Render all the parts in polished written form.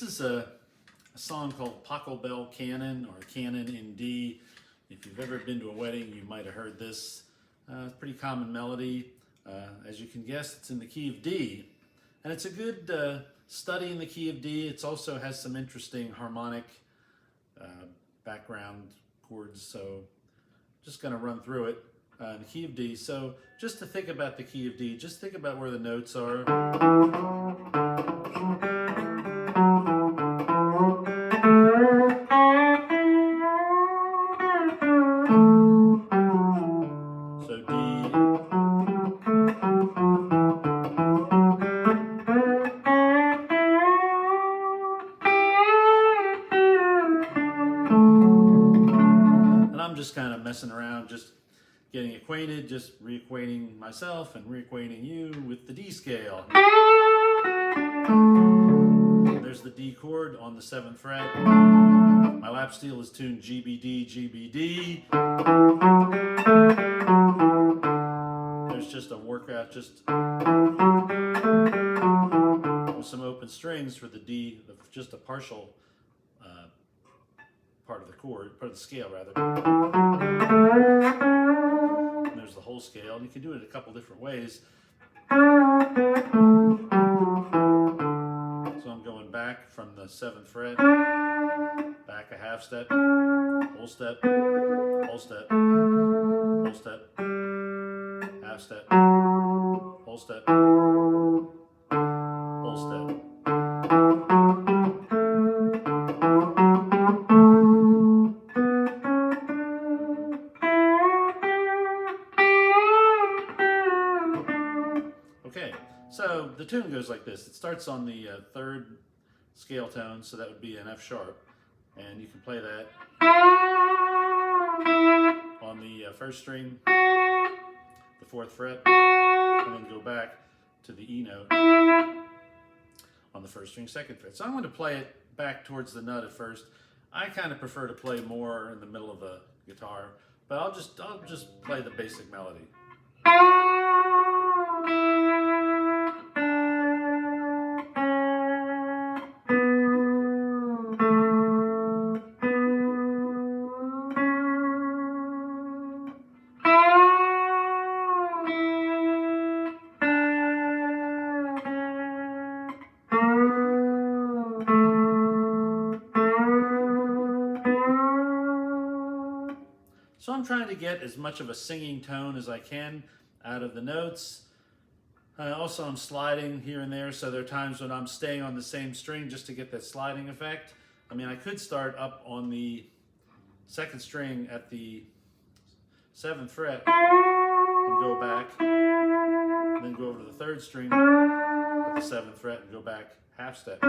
This is a song called Pachelbel Canon, or Canon In D. If you've ever been to a wedding, you might have heard this. Pretty common melody. As you can guess, it's in the key of D. And it's a good study in the key of D. It also has some interesting harmonic background chords, so just going to run through it in the key of D. So just to think about the key of D, just think about where the notes are. So D, and I'm just kind of messing around, just getting acquainted, just reacquainting myself and reacquainting you with the D scale. There's the D chord on the 7th fret. My lap steel is tuned GBD, GBD. There's just a workout, just with some open strings for the D, just a partial part of the chord, part of the scale rather. And there's the whole scale, and you can do it a couple different ways. So I'm going back from the 7th fret, back a half step, whole step, whole step, whole step, half step, whole step, whole step. Okay, so the tune goes like this. It starts on the 3rd scale tone, so that would be an F sharp, and you can play that on the 1st string, the 4th fret, and then go back to the E note on the 1st string, 2nd fret. So I'm going to play it back towards the nut at first. I kind of prefer to play more in the middle of the guitar, but I'll just play the basic melody. So I'm trying to get as much of a singing tone as I can out of the notes. Also, I'm sliding here and there, so there are times when I'm staying on the same string just to get that sliding effect. I mean, I could start up on the 2nd string at the 7th fret and go back, and then go over to the 3rd string at the 7th fret and go back half step.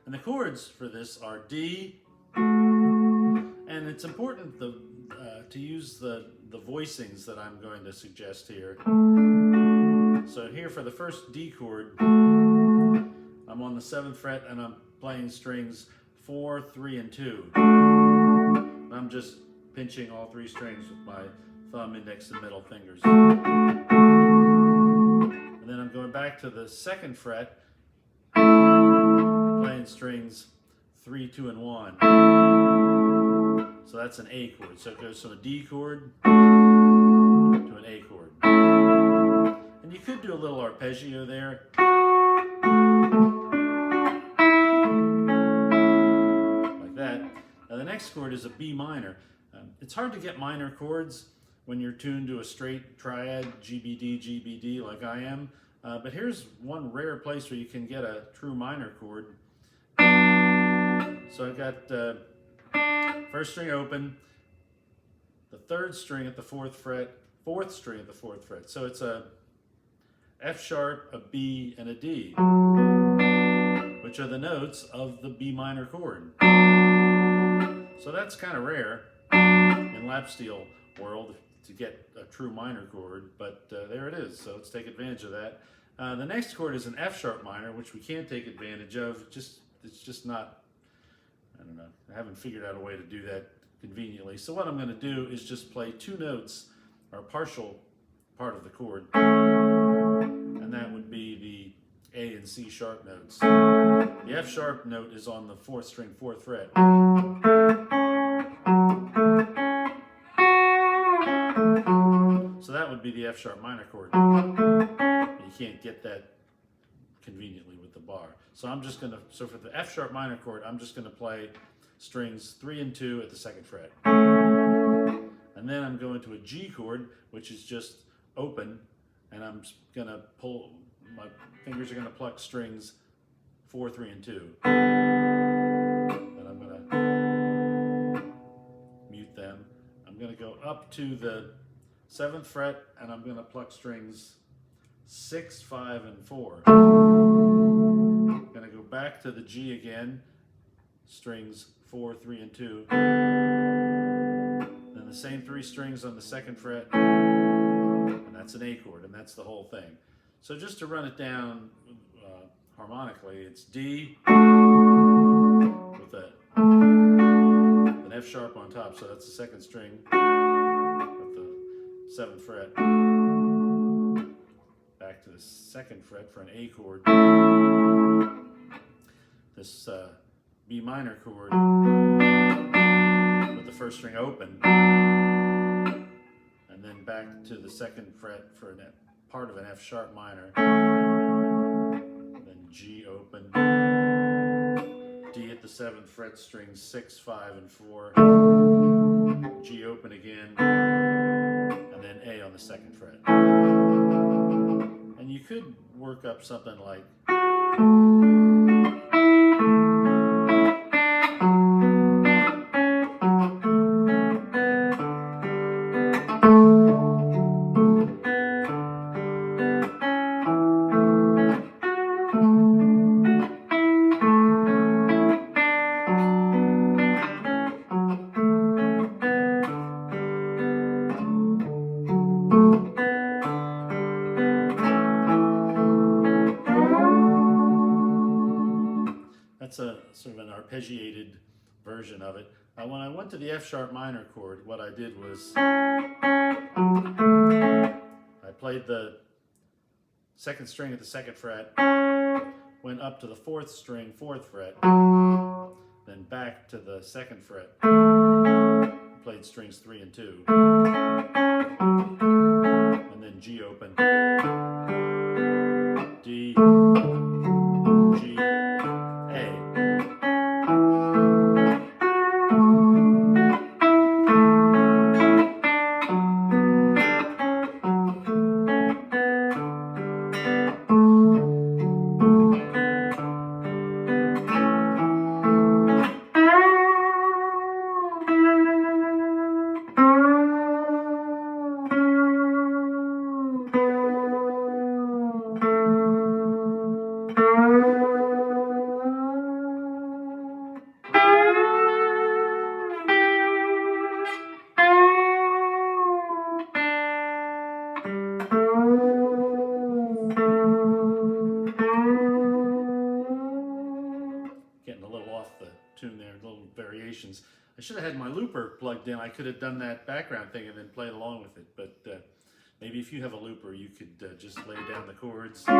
And the chords for this are D, and it's important to use the voicings that I'm going to suggest here. So here for the first D chord, I'm on the 7th fret and I'm playing strings 4, 3, and 2. And I'm just pinching all 3 strings with my thumb, index, and middle fingers. And then I'm going back to the 2nd fret, playing strings 3, 2, and 1. So that's an A chord. So it goes from a D chord to an A chord. And you could do a little arpeggio there. Like that. Now the next chord is a B minor. It's hard to get minor chords when you're tuned to a straight triad, GBD, GBD, like I am. But here's one rare place where you can get a true minor chord. So I've got 1st string open, the 3rd string at the 4th fret, 4th string at the 4th fret. So it's a F sharp, a B, and a D, which are the notes of the B minor chord. So that's kind of rare in lap steel world. to get a true minor chord, but there it is. So let's take advantage of that. The next chord is an F sharp minor, which we can't take advantage of. It's just not, I don't know, I haven't figured out a way to do that conveniently. So what I'm going to do is just play two notes, or a partial part of the chord, and that would be the A and C sharp notes. The F sharp note is on the 4th string, 4th fret. So that would be the F sharp minor chord. You can't get that conveniently with the bar. So I'm just going to, so for the F sharp minor chord, I'm just going to play strings 3 and 2 at the 2nd fret. And then I'm going to a G chord, which is just open, and I'm going to pull, my fingers are going to pluck strings 4, 3, and 2. Then I'm going to mute them. I'm going to go up to the 7th fret, and I'm going to pluck strings 6, 5, and 4. I'm going to go back to the G again, strings 4, 3, and 2. Then the same 3 strings on the 2nd fret, and that's an A chord, and that's the whole thing. So just to run it down harmonically, it's D with an F sharp on top, so that's the 2nd string with the 7th fret. Back to the 2nd fret for an A chord. This B minor chord with the 1st string open, and then back to the 2nd fret for a part of an F sharp minor, then G open, D at the 7th fret, strings 6, 5, and 4, G open again, and then A on the 2nd fret. And you could work up something like that's a sort of an arpeggiated version of it. When I went to the F sharp minor chord, what I did was I played the 2nd string at the 2nd fret, went up to the 4th string, 4th fret, then back to the 2nd fret, played strings 3 and 2, and then G open, D, G, A. Getting a little off the tune there, little variations. I should have had my looper plugged in. I could have done that background thing and then played along with it. But maybe if you have a looper, you could just lay down the chords. I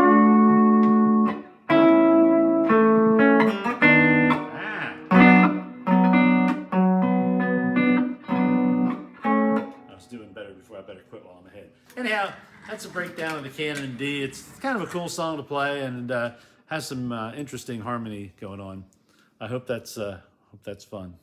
was doing better before. I better quit while I'm ahead. Anyhow, that's a breakdown of the Canon In D. It's kind of a cool song to play, and has some interesting harmony going on. I hope that's fun.